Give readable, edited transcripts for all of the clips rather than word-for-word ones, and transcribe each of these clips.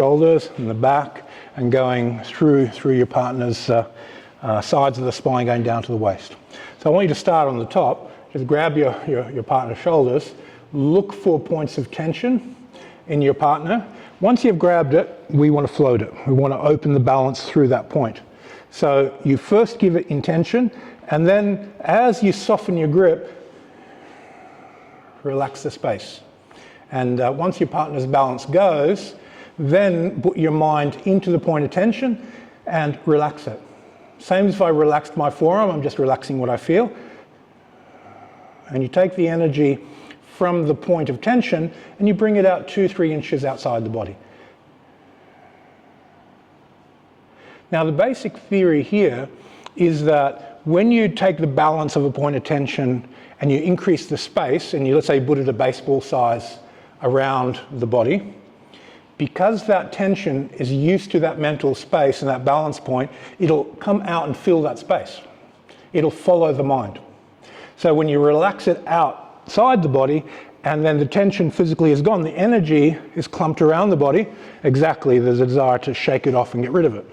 shoulders and the back, and going through your partner's sides of the spine, going down to the waist. So I want you to start on the top. Just grab your partner's shoulders, look for points of tension in your partner. Once you've grabbed it, we want to float it. We want to open the balance through that point. So you first give it intention, and then as you soften your grip, relax the space. And once your partner's balance goes, then put your mind into the point of tension and relax it. Same as if I relaxed my forearm, I'm just relaxing what I feel. And you take the energy from the point of tension and you bring it out 2-3 inches outside the body. Now the basic theory here is that when you take the balance of a point of tension and you increase the space, and you, let's say, put it a baseball size around the body, because that tension is used to that mental space and that balance point, it'll come out and fill that space. It'll follow the mind. So when you relax it outside the body, and then the tension physically is gone, the energy is clumped around the body. Exactly, there's a desire to shake it off and get rid of it.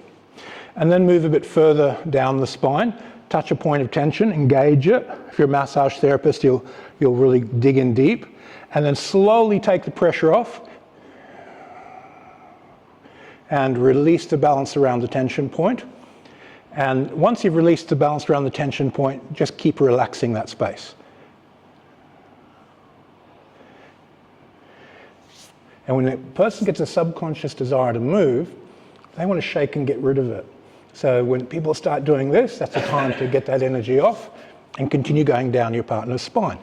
And then move a bit further down the spine, touch a point of tension, engage it. If you're a massage therapist, you'll really dig in deep. And then slowly take the pressure off and release the balance around the tension point. And once you've released the balance around the tension point, just keep relaxing that space. And when a person gets a subconscious desire to move, they want to shake and get rid of it. So when people start doing this, that's the time to get that energy off and continue going down your partner's spine.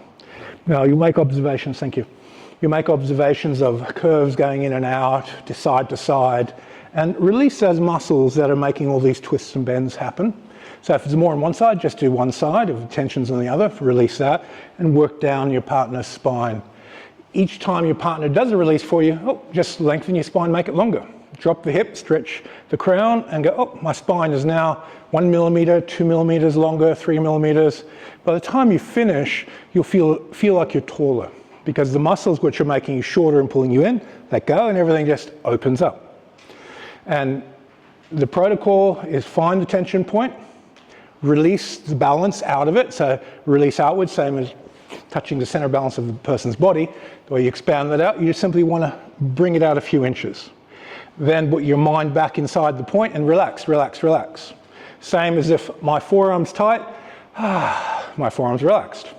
Now you make observations, thank you. You make observations of curves going in and out, to side, and release those muscles that are making all these twists and bends happen. So if it's more on one side, just do one side. If the tension's on the other, release that, and work down your partner's spine. Each time your partner does a release for you, just lengthen your spine, make it longer. Drop the hip, stretch the crown, and go, my spine is now 1 millimeter, 2 millimeters longer, 3 millimeters. By the time you finish, you'll feel like you're taller, because the muscles which are making you shorter and pulling you in, let go, and everything just opens up. And the protocol is find the tension point, release the balance out of it, so release outwards, same as touching the center balance of the person's body. The way you expand that out, you just simply want to bring it out a few inches. Then put your mind back inside the point and relax, relax, relax. Same as if my forearm's tight, my forearm's relaxed.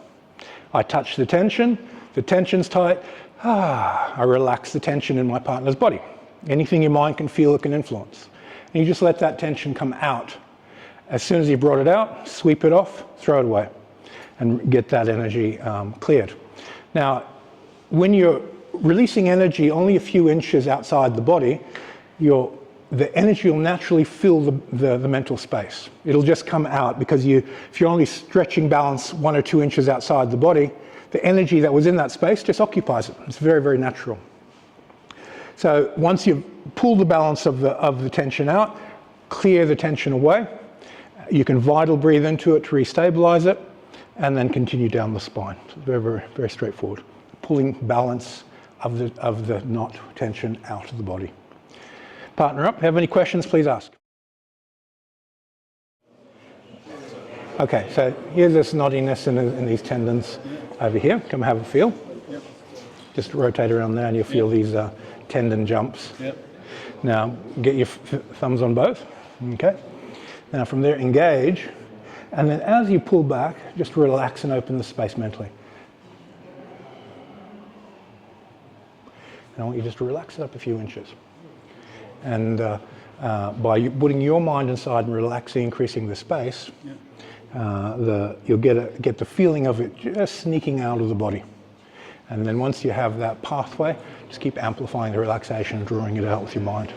I touch the tension's tight, I relax the tension in my partner's body. Anything your mind can feel, it can influence. And you just let that tension come out. As soon as you brought it out, sweep it off, throw it away, and get that energy cleared. Now, when you're releasing energy only a few inches outside the body, the energy will naturally fill the mental space. It'll just come out because if you're only stretching balance 1 or 2 inches outside the body, the energy that was in that space just occupies it. It's very, very natural. So once you've pulled the balance of the tension out, clear the tension away. You can vital breathe into it to restabilize it, and then continue down the spine. So very, very, very straightforward. Pulling balance of the knot tension out of the body. Partner up. Have any questions, please ask. Okay, so here's this knottiness in these tendons over here. Come have a feel. Yep. Just rotate around there and you'll feel these tendon jumps. Yep. Now get your thumbs on both. Okay. Now from there engage, and then as you pull back, just relax and open the space mentally. And I want you just to relax it up a few inches. And by putting your mind inside and relaxing, increasing the space, you'll get the feeling of it just sneaking out of the body. And then once you have that pathway, just keep amplifying the relaxation and drawing it out with your mind.